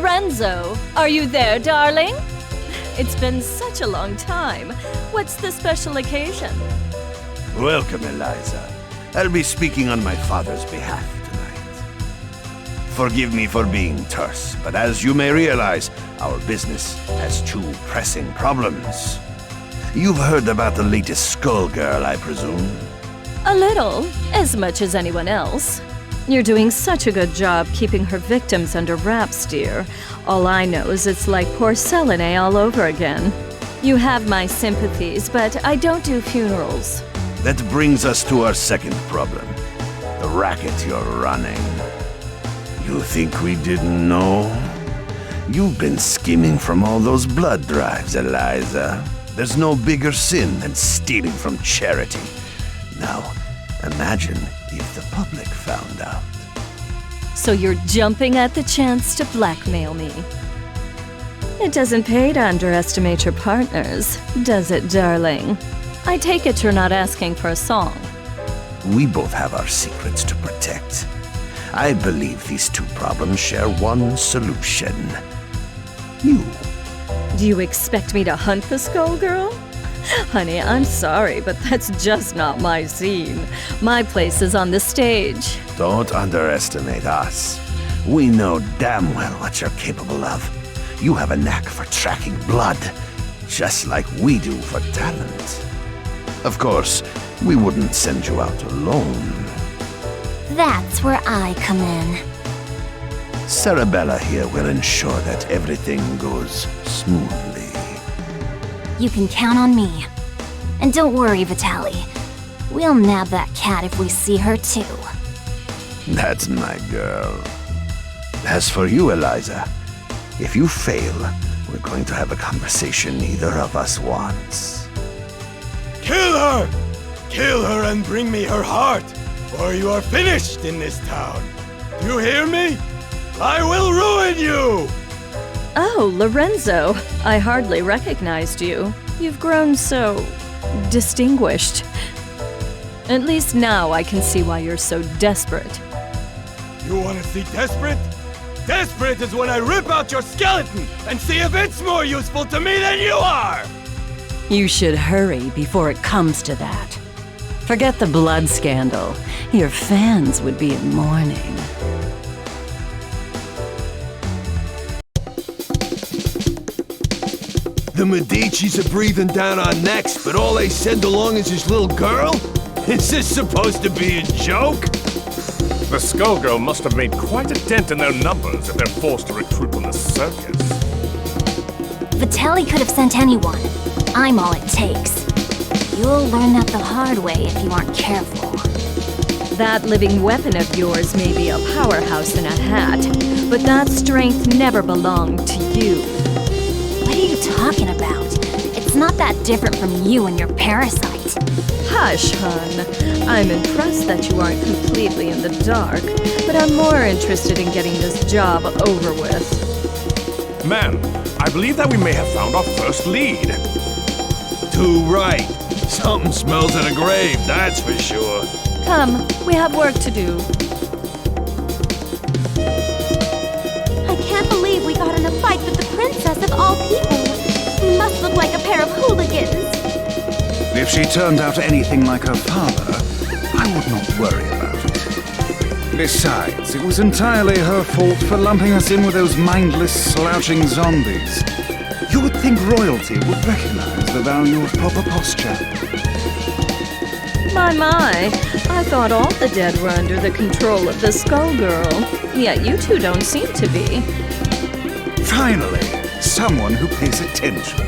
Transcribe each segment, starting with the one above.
Lorenzo, are you there, darling? It's been such a long time. What's the special occasion? Welcome, Eliza. I'll be speaking on my father's behalf tonight. Forgive me for being terse, but as you may realize, our business has two pressing problems. You've heard about the latest Skullgirl, I presume? A little, as much as anyone else. You're doing such a good job keeping her victims under wraps, dear. All I know is it's like porcelain all over again. You have my sympathies, but I don't do funerals. That brings us to our second problem. The racket you're running. You think we didn't know? You've been scheming from all those blood drives, Eliza. There's no bigger sin than stealing from charity. Now, imagine if the public found out. So you're jumping at the chance to blackmail me. It doesn't pay to underestimate your partners, does it, darling? I take it you're not asking for a song. We both have our secrets to protect. I believe these two problems share one solution. You. Do you expect me to hunt the Skullgirl? Honey, I'm sorry, but that's just not my scene. My place is on the stage. Don't underestimate us. We know damn well what you're capable of. You have a knack for tracking blood, just like we do for talent. Of course, we wouldn't send you out alone. That's where I come in. Cerebella here will ensure that everything goes smoothly. You can count on me. And don't worry, Vitaly. We'll nab that cat if we see her too. That's my girl. As for you, Eliza, if you fail, we're going to have a conversation neither of us wants. Kill her! Kill her and bring me her heart, or you are finished in this town. Do you hear me? I will ruin you! Oh, Lorenzo, I hardly recognized you. You've grown so distinguished. At least now I can see why you're so desperate. You want to see desperate? Desperate is when I rip out your skeleton and see if it's more useful to me than you are! You should hurry before it comes to that. Forget the blood scandal. Your fans would be in mourning. The Medicis are breathing down our necks, but all they send along is this little girl? Is this supposed to be a joke? The Skullgirl must have made quite a dent in their numbers if they're forced to recruit from the circus. Vitaly could have sent anyone. I'm all it takes. You'll learn that the hard way if you aren't careful. That living weapon of yours may be a powerhouse in a hat, but that strength never belonged to you. What are you talking about? It's not that different from you and your parasite. Hush, hun. I'm impressed that you aren't completely in the dark, but I'm more interested in getting this job over with. Man, I believe that we may have found our first lead. Too right. Something smells of a grave, that's for sure. Come, we have work to do. I can't believe we got in a fight with the princess of all people. We must look like a pair of hooligans. If she turned out anything like her father, I would not worry about it. Besides, it was entirely her fault for lumping us in with those mindless, slouching zombies. You would think royalty would recognize the value of proper posture. My, I thought all the dead were under the control of the Skullgirl, yet you two don't seem to be. Finally, someone who pays attention.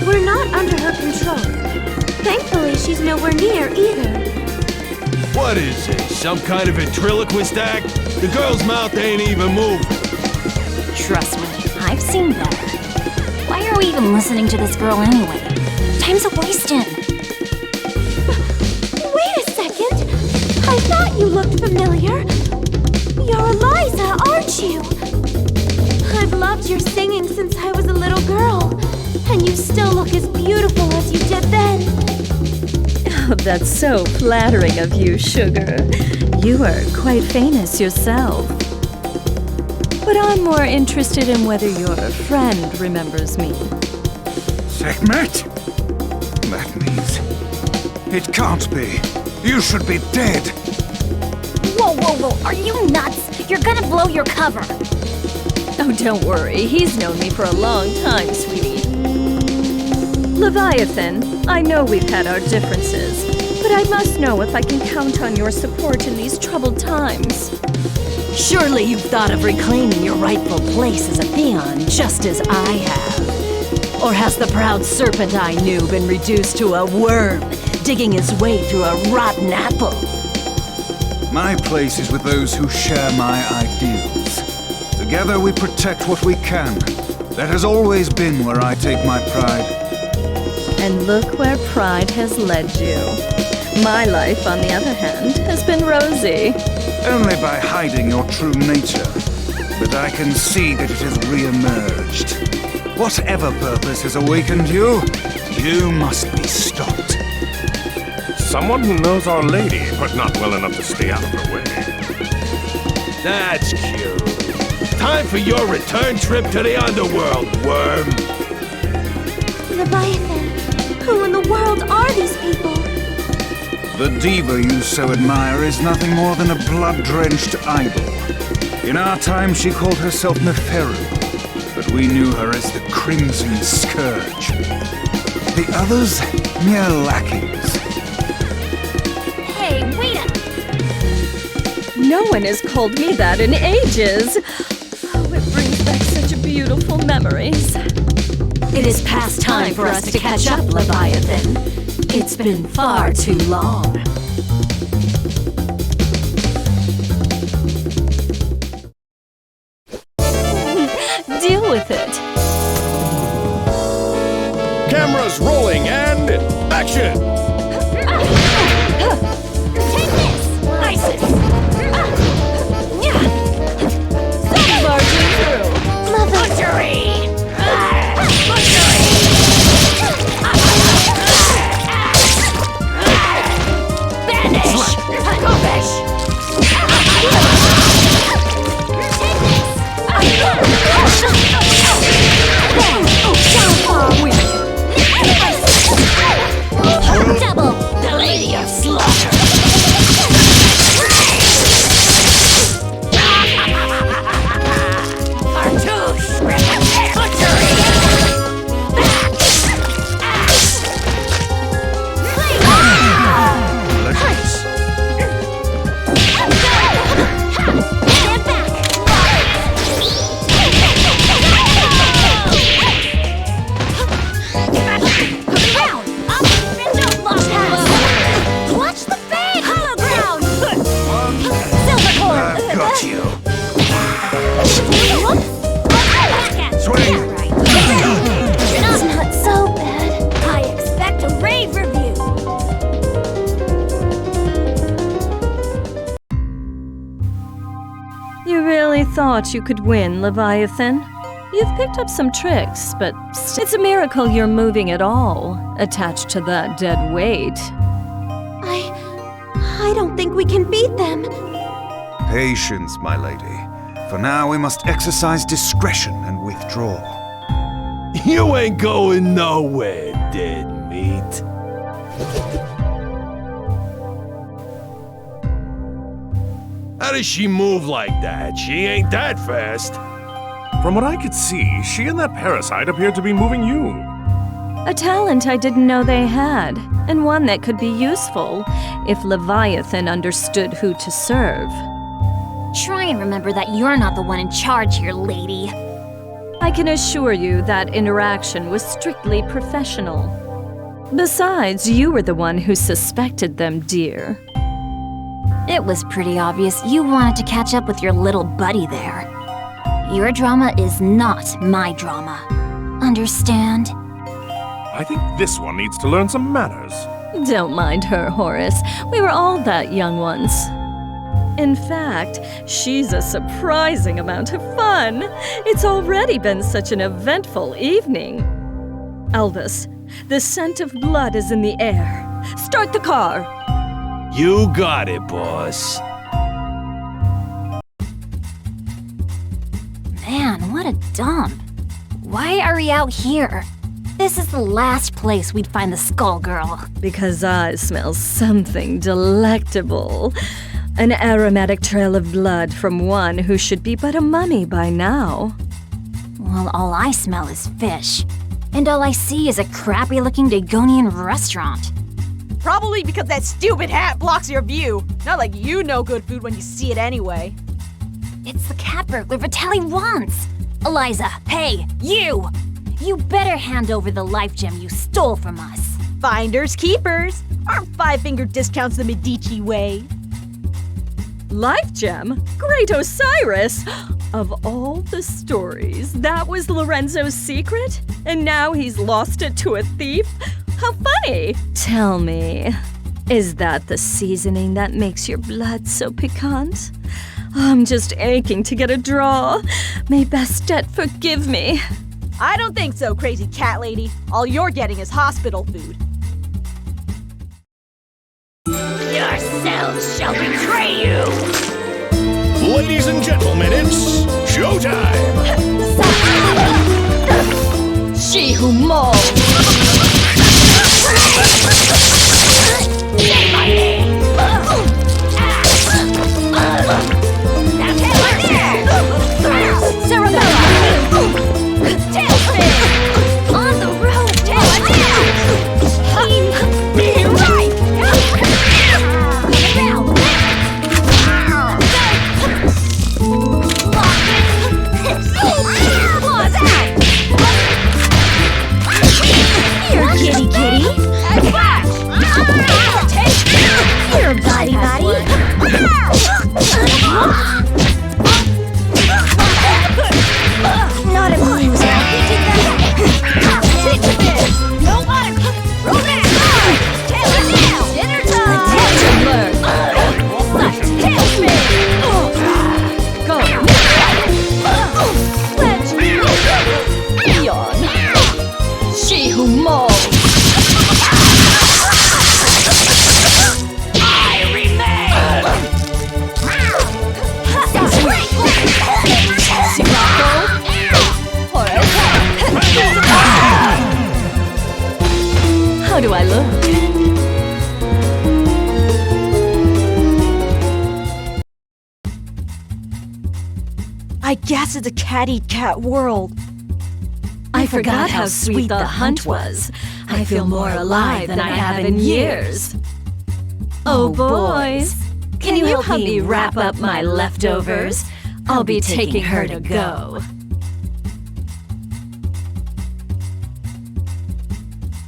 We're not under her control. Thankfully, she's nowhere near either. What is this, some kind of ventriloquist act? The girl's mouth ain't even moving. Trust me, I've seen better. Why are we even listening to this girl anyway? Time's a-wasting. Wait a second! I thought you looked familiar. You're Eliza, aren't you? I've loved your singing since I was a little girl. And you still look as beautiful as you did then. Oh, that's so flattering of you, sugar. You are quite famous yourself. But I'm more interested in whether your friend remembers me. Sekhmet? That means... It can't be. You should be dead. Whoa, whoa, whoa, are you nuts? You're gonna blow your cover. Oh, don't worry. He's known me for a long time, sweetie. Leviathan, I know we've had our differences, but I must know if I can count on your support in these troubled times. Surely you've thought of reclaiming your rightful place as a peon, just as I have. Or has the proud serpent I knew been reduced to a worm, digging his way through a rotten apple? My place is with those who share my ideals. Together we protect what we can. That has always been where I take my pride. And look where pride has led you. My life, on the other hand, has been rosy. Only by hiding your true nature. But I can see that it has re-emerged. Whatever purpose has awakened you, you must be stopped. Someone who knows Our Lady, but not well enough to stay out of her way. That's cute. Time for your return trip to the underworld, worm. Leviathan, who in the world are these people? The diva you so admire is nothing more than a blood-drenched idol. In our time, she called herself Neferu, but we knew her as the Crimson Scourge. The others, mere lackeys. Hey, wait up! No one has called me that in ages. Oh, it brings back such beautiful memories. It is past time for us to catch up, Leviathan. It's been far too long. Deal with it. Cameras rolling and action! Take this! ISIS! Barging through. Butchery! Banish! Rubbish! Double! The Lady of Slaughter! Cartouche! Butchery! Thought you could win, Leviathan. You've picked up some tricks, but it's a miracle you're moving at all, attached to that dead weight. I don't think we can beat them. Patience, my lady. For now, we must exercise discretion and withdraw. You ain't going nowhere, dead meat. How does she move like that? She ain't that fast. From what I could see, she and that parasite appeared to be moving you. A talent I didn't know they had, and one that could be useful if Leviathan understood who to serve. Try and remember that you're not the one in charge here, lady. I can assure you that interaction was strictly professional. Besides, you were the one who suspected them, dear. It was pretty obvious you wanted to catch up with your little buddy there. Your drama is not my drama. Understand? I think this one needs to learn some manners. Don't mind her, Horace. We were all that young once. In fact, she's a surprising amount of fun. It's already been such an eventful evening. Elvis, the scent of blood is in the air. Start the car! You got it, boss. Man, what a dump. Why are we out here? This is the last place we'd find the Skullgirl. Because I smell something delectable. An aromatic trail of blood from one who should be but a mummy by now. Well, all I smell is fish. And all I see is a crappy-looking Dagonian restaurant. Probably because that stupid hat blocks your view. Not like you know good food when you see it anyway. It's the cat burglar Vitaly wants. Eliza, hey, you! You better hand over the life gem you stole from us. Finders keepers. Aren't five-finger discounts the Medici way? Life gem? Great Osiris! Of all the stories, that was Lorenzo's secret? And now he's lost it to a thief? How funny! Tell me, is that the seasoning that makes your blood so piquant? I'm just aching to get a draw. May Bastet forgive me. I don't think so, crazy cat lady. All you're getting is hospital food. Yourselves shall betray you! Ladies and gentlemen, it's showtime! She who molds! Say my name! Now tell her there! Cerebella! Tailspin! On the road! Be right! Claws out! Here, kitty kitty! Here, body body! Not amused. No water! Romance! Tail it down! Dinner time! Attention blur! Tailspin! Go! Let's Eon! She who molds! I remain! Sirocco! How do I look? I guess it's a cat-eat-cat world. I forgot how sweet the hunt was. I feel more alive than I have in years. Oh, boys, can you help me wrap up my leftovers? I'll be taking her to go.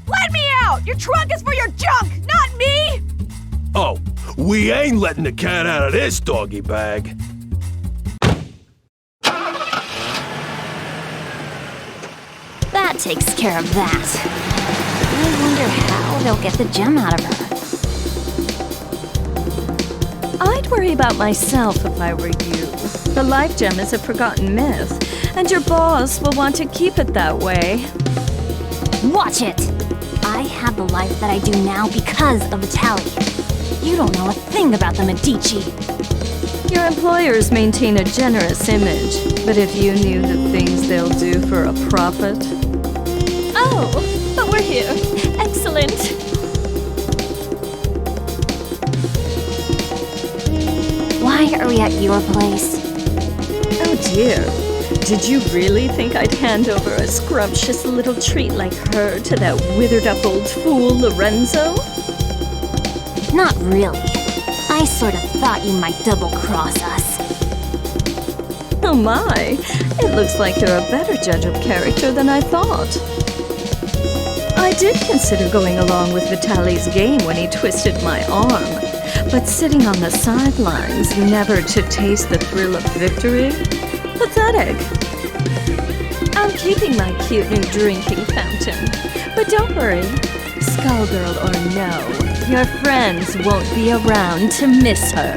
Let me out! Your trunk is for your junk, not me! Oh, we ain't letting the cat out of this doggy bag. That takes care of that. I wonder how they'll get the gem out of her. I'd worry about myself if I were you. The life gem is a forgotten myth, and your boss will want to keep it that way. Watch it! I have the life that I do now because of Vitaly. You don't know a thing about the Medici. Your employers maintain a generous image, but if you knew the things they'll do for a profit... Oh, but we're here. Excellent. Why are we at your place? Oh dear. Did you really think I'd hand over a scrumptious little treat like her to that withered-up old fool, Lorenzo? Not really. I sort of thought you might double-cross us. Oh my, it looks like you're a better judge of character than I thought. I did consider going along with Vitaly's game when he twisted my arm, but sitting on the sidelines, never to taste the thrill of victory? Pathetic. I'm keeping my cute new drinking fountain, but don't worry, Skullgirl or no, your friends won't be around to miss her.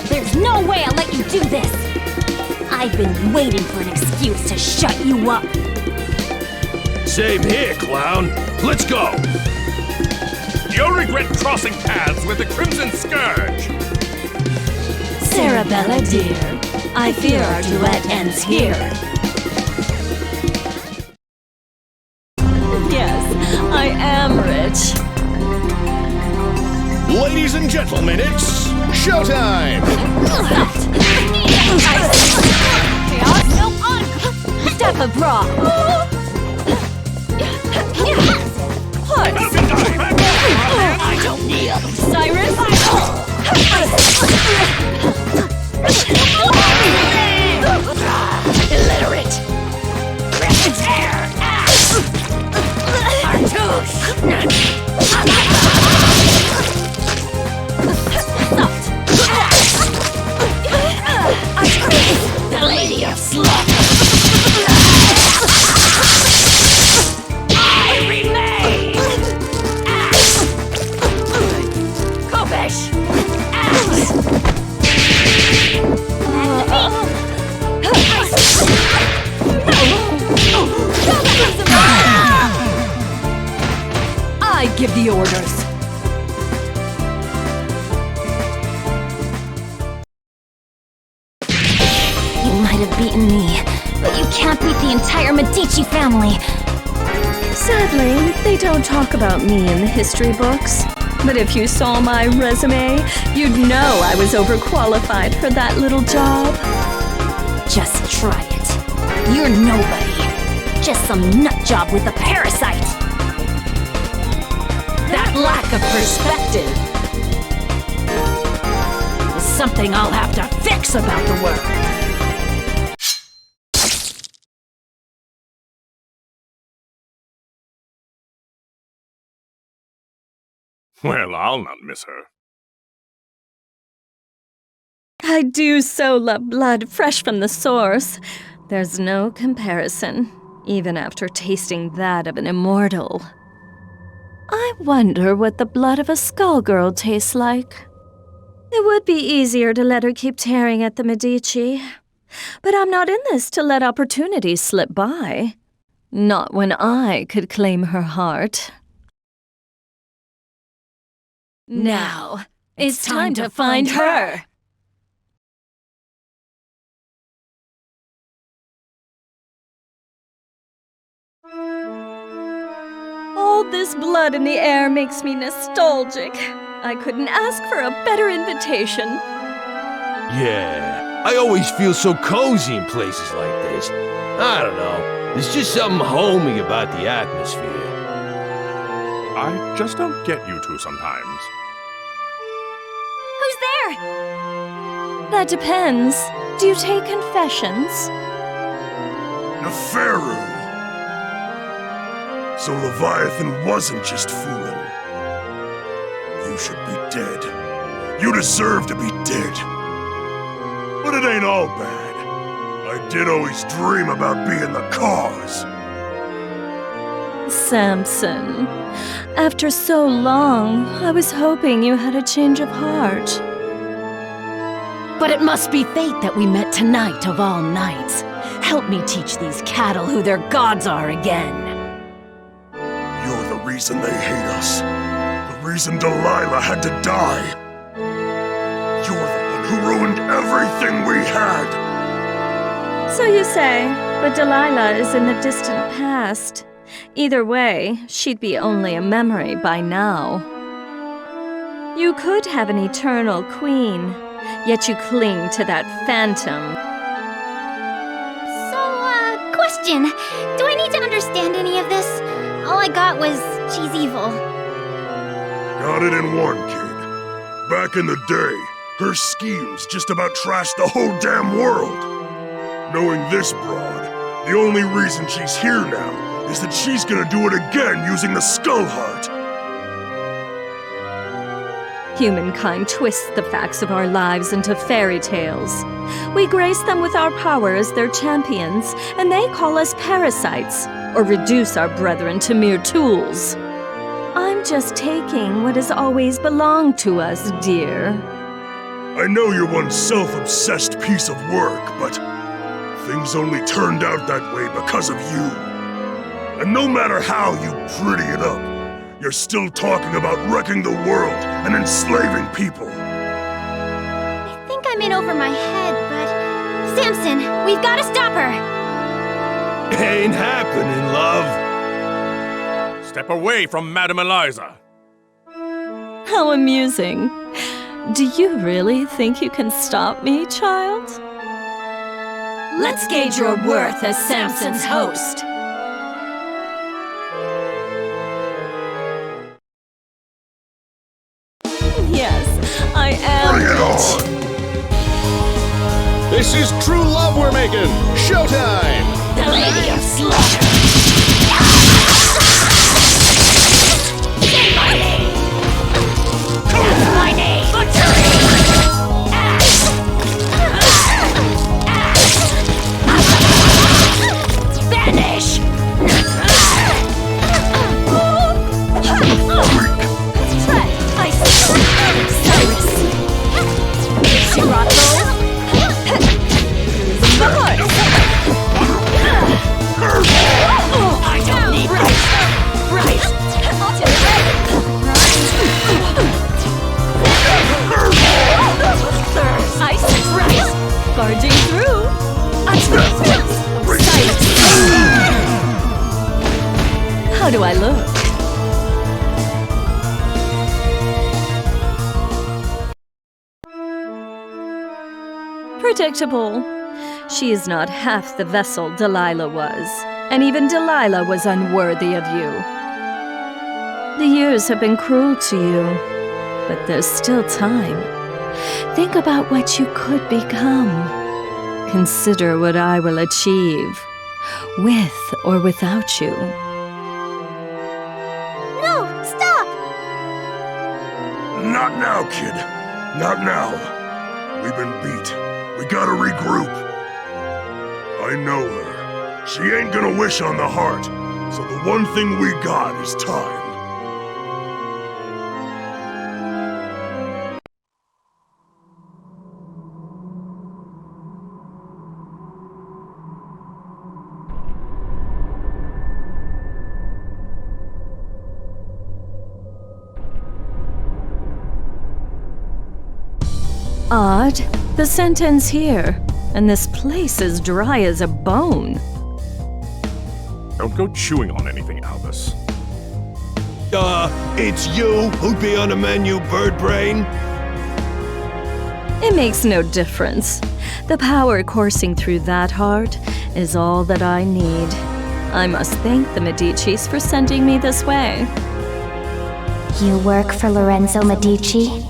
There's no way I'll let you do this! I've been waiting for an excuse to shut you up. Same here, clown. Let's go. You'll regret crossing paths with the Crimson Scourge! Cerebella, dear, I fear our duet ends here. Yes, I am rich. Ladies and gentlemen, it's showtime! Step a bra. I don't need Cyrus. Illiterate. The Lady of Slaughter. I remain. Kobesh. I give the orders. You might have beaten me, but you can't beat the entire Medici family. Sadly, they don't talk about me in the history books. But if you saw my resume, you'd know I was overqualified for that little job. Just try it. You're nobody. Just some nutjob with a parasite. That lack of perspective is something I'll have to fix about the world. Well, I'll not miss her. I do so love blood fresh from the source. There's no comparison, even after tasting that of an immortal. I wonder what the blood of a Skullgirl tastes like. It would be easier to let her keep tearing at the Medici. But I'm not in this to let opportunities slip by. Not when I could claim her heart. Now, it's time to find her. All this blood in the air makes me nostalgic. I couldn't ask for a better invitation. Yeah, I always feel so cozy in places like this. I don't know, there's just something homey about the atmosphere. I just don't get you two sometimes. Who's there? That depends. Do you take confessions? Neferu! So Leviathan wasn't just fooling. You should be dead. You deserve to be dead. But it ain't all bad. I did always dream about being the cause. Samson, after so long, I was hoping you had a change of heart. But it must be fate that we met tonight of all nights. Help me teach these cattle who their gods are again. You're the reason they hate us. The reason Delilah had to die. You're the one who ruined everything we had. So you say, but Delilah is in the distant past. Either way, she'd be only a memory by now. You could have an eternal queen, yet you cling to that phantom. So, question. Do I need to understand any of this? All I got was she's evil. Got it in one, kid. Back in the day, her schemes just about trashed the whole damn world. Knowing this broad, the only reason she's here now is that she's gonna do it again using the Skull Heart. Humankind twists the facts of our lives into fairy tales. We grace them with our power as their champions, and they call us parasites, or reduce our brethren to mere tools. I'm just taking what has always belonged to us, dear. I know you're one self-obsessed piece of work, but things only turned out that way because of you. And no matter how you pretty it up, you're still talking about wrecking the world and enslaving people. I think I'm in over my head, but Samson, we've got to stop her! Ain't happening, love. Step away from Madame Eliza. How amusing. Do you really think you can stop me, child? Let's gauge your worth as Samson's host. Yes, I am. Bring it on! This is true love we're making! Showtime! The Lady of Slaughter. Say my name! That's my name! Butchery! Vanish! Cyrus! Shirato! I don't need right! Ice! Right! Barging through. How do I look? Predictable. She is not half the vessel Delilah was, and even Delilah was unworthy of you. The years have been cruel to you, but there's still time. Think about what you could become. Consider what I will achieve, with or without you. No, stop! Not now, kid. Not now. We've been beat. We gotta regroup. I know her. She ain't gonna wish on the heart, so the one thing we got is time. Odd. The scent ends here, and this place is dry as a bone. Don't go chewing on anything, Albus. It's you who'd be on the menu, bird brain? It makes no difference. The power coursing through that heart is all that I need. I must thank the Medicis for sending me this way. You work for Lorenzo Medici?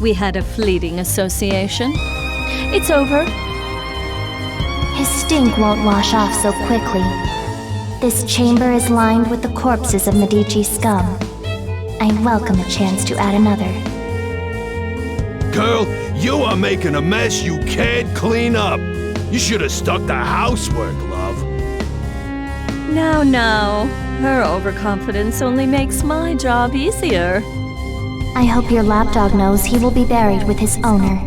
We had a fleeting association. It's over. His stink won't wash off so quickly. This chamber is lined with the corpses of Medici scum. I'd welcome a chance to add another. Girl, you are making a mess you can't clean up. You should have stuck to housework, love. No. Her overconfidence only makes my job easier. I hope your lapdog knows he will be buried with his owner.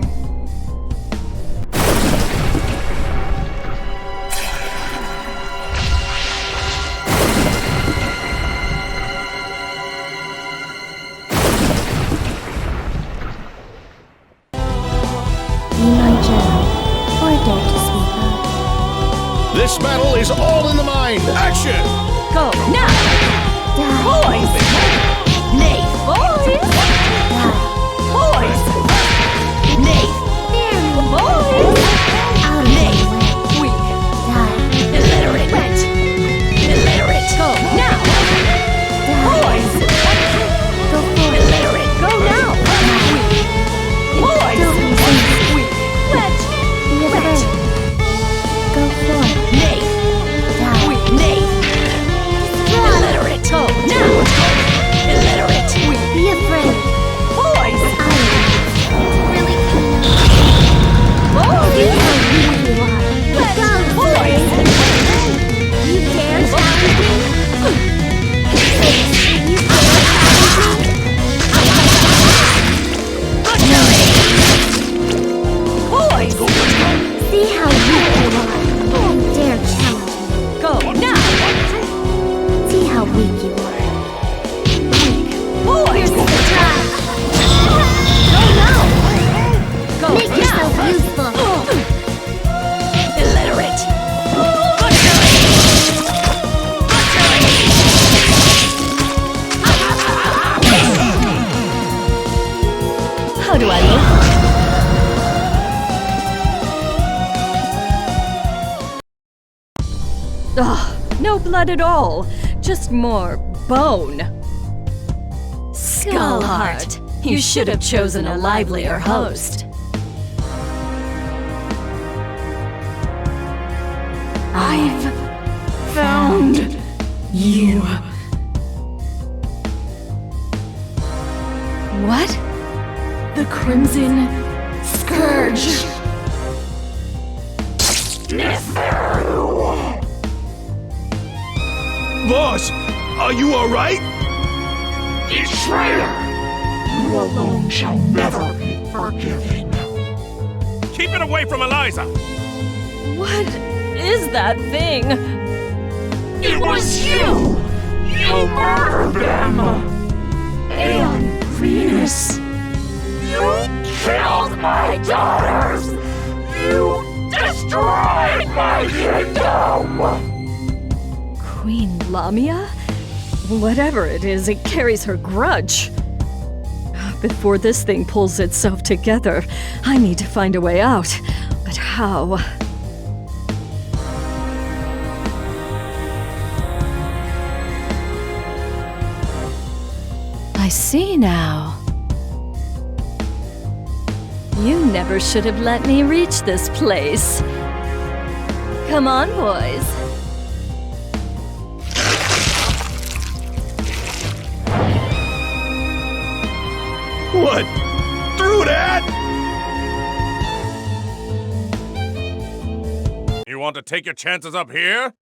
Be my general, or dare to speak up. This battle is all in the mind! Action! Go now! Boys! Nay, boys! Boys! Nay! Boys! Nay! Weak! Illiterate! Wet! Illiterate! Go now! Boys! Go forward. Illiterate! Go now! Weak! Boys! Weak! Wet! Be afraid. Go forward. Nay! Die. Weak! Nay! Illiterate! Go now! do I look? Ugh, no blood at all. Just more bone. Skullheart, you should have chosen a livelier host. I've found you. What? The Crimson Scourge. Boss, are you alright? Betrayer! You alone shall never be forgiven. Keep it away from Eliza! What is that thing? It was you! You murdered them! And Venus, you killed my daughters! You destroyed my kingdom! Queen Lamia? Whatever it is, it carries her grudge. Before this thing pulls itself together, I need to find a way out. But how? I see now. You never should have let me reach this place. Come on, boys. What? Through that? You want to take your chances up here?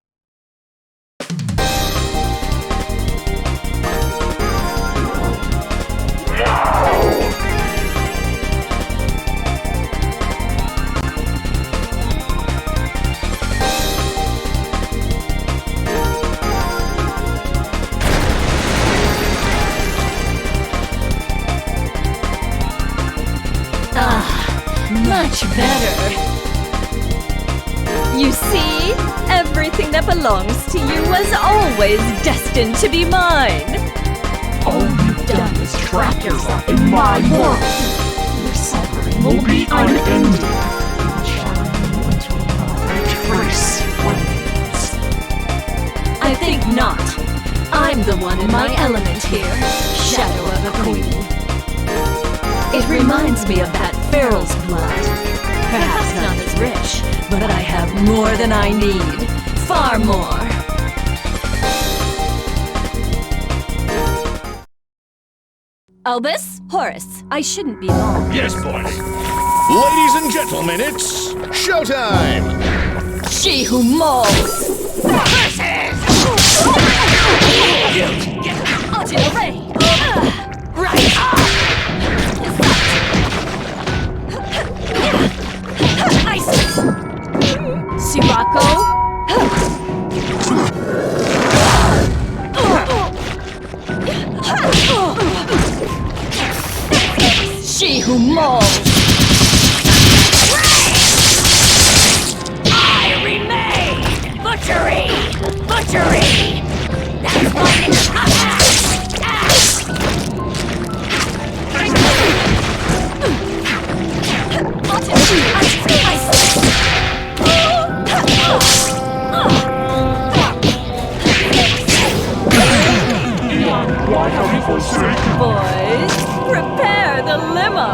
Much better. You see? Everything that belongs to you was always destined to be mine. All you've done is trap yourself in my world. Your suffering will be unending. Charring you until not a trace remains. I think not. I'm the one in my element here, Shadow of a Queen. It reminds me of that Pharaoh's blood. Perhaps not as rich, but I have more than I need. Far more. Albus? Horace, I shouldn't be long. Yes, boy. Ladies and gentlemen, it's showtime! She who mauls! Ultimate Ray! Right! Ice! Sirocco? She who mauls! I remain! Butchery! Butchery! That's my Boys, prepare the limo!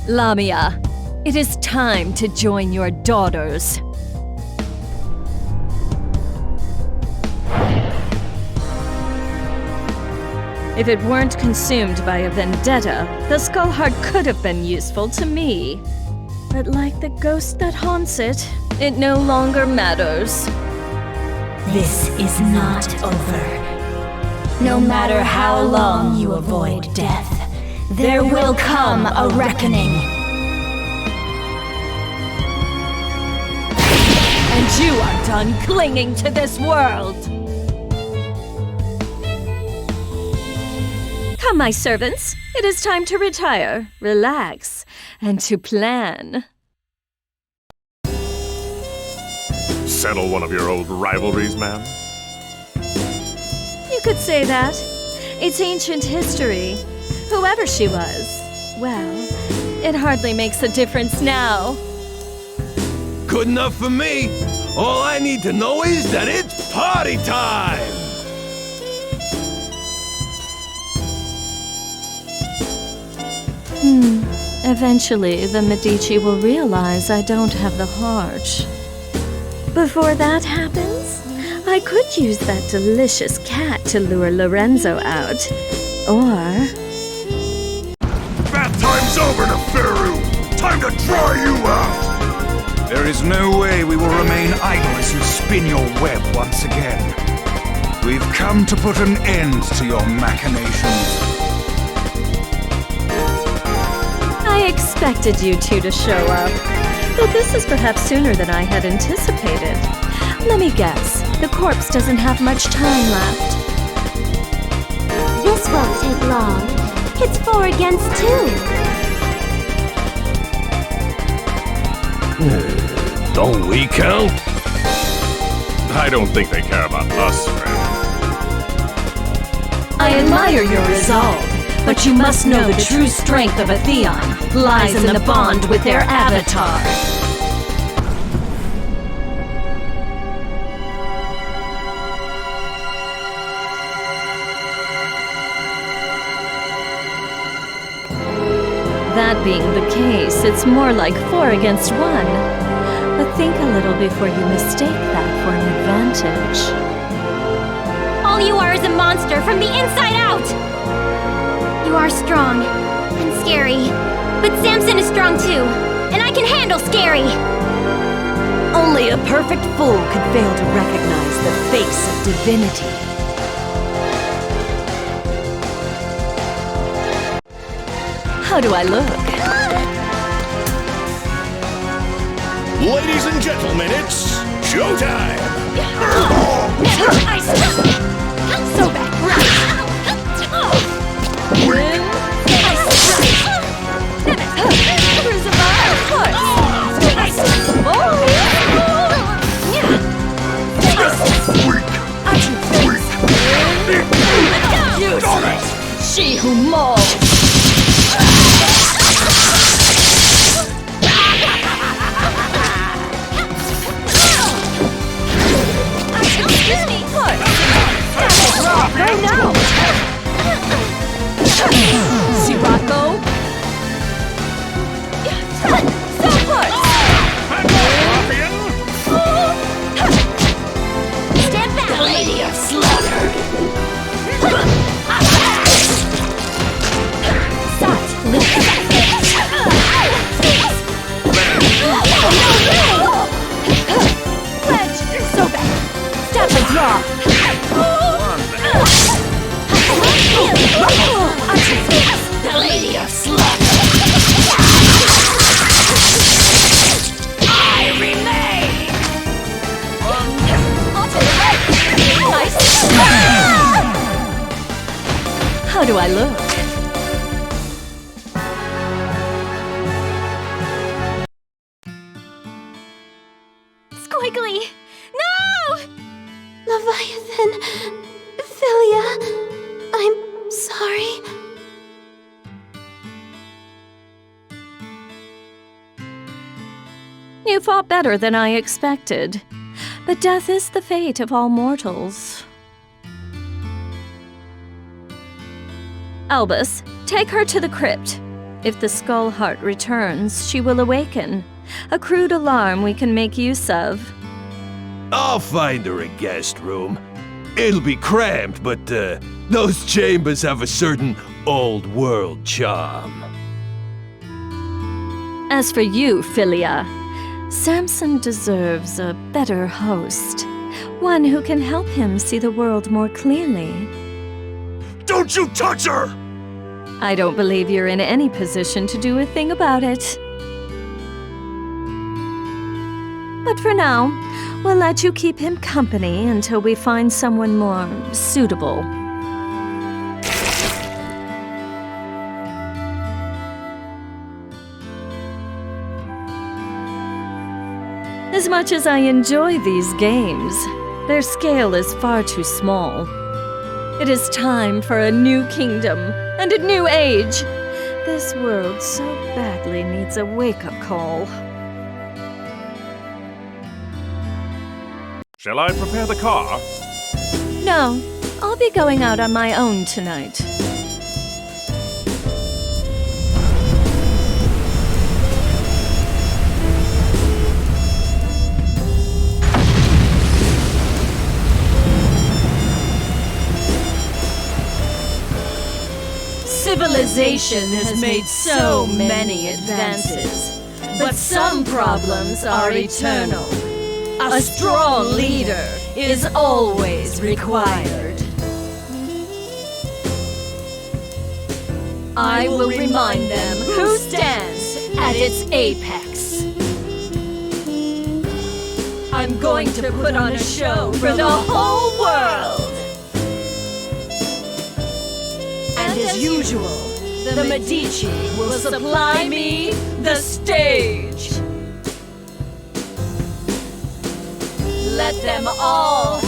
Lamia, it is time to join your daughters. If it weren't consumed by a vendetta, the Skullheart could have been useful to me. But like the ghost that haunts it, it no longer matters. This is not over. No matter how long you avoid death, there will come a reckoning. And you are done clinging to this world! Come, my servants. It is time to retire, relax, and to plan. Settle one of your old rivalries, ma'am? You could say that. It's ancient history. Whoever she was, well, it hardly makes a difference now. Good enough for me. All I need to know is that it's party time! Eventually, the Medici will realize I don't have the heart. Before that happens, I could use that delicious cat to lure Lorenzo out. Or... Bath time's over, Neferu! Time to try you out! There is no way we will remain idle as you spin your web once again. We've come to put an end to your machinations. I expected you two to show up, but this is perhaps sooner than I had anticipated. Let me guess, the corpse doesn't have much time left. This won't take long. It's 4 against 2. Don't we count? I don't think they care about us, friend. I admire your resolve, but you must know the true strength of a Theon lies in the bond with their avatar. That being the case, it's more like 4 against 1. But think a little before you mistake that for an advantage. All you are is a monster from the inside out! You are strong and scary, but Samson is strong too, and I can handle scary! Only a perfect fool could fail to recognize the face of divinity. How do I look? Ladies and gentlemen, it's showtime! So bad! She who mauls! Right now! Sirocco? So put! Stand back! The Lady of Slaughter! Sat, lift. Wedge! So back! Step and draw! The Lady of Slaughter! I remain! Nice! How do I look? Squiggly! No! Leviathan... Philia... I'm sorry. You fought better than I expected. But death is the fate of all mortals. Albus, take her to the crypt. If the Skull Heart returns, she will awaken. A crude alarm we can make use of. I'll find her a guest room. It'll be cramped, but those chambers have a certain old-world charm. As for you, Philia, Samson deserves a better host. One who can help him see the world more clearly. Don't you touch her! I don't believe you're in any position to do a thing about it. But for now, we'll let you keep him company until we find someone more suitable. As much as I enjoy these games, their scale is far too small. It is time for a new kingdom and a new age. This world so badly needs a wake-up call. Shall I prepare the car? No, I'll be going out on my own tonight. Civilization has made so many advances, but some problems are eternal. A strong leader is always required. I will remind them who stands at its apex. I'm going to put on a show for the whole world. And as usual, the Medici will supply me the stage. Let them all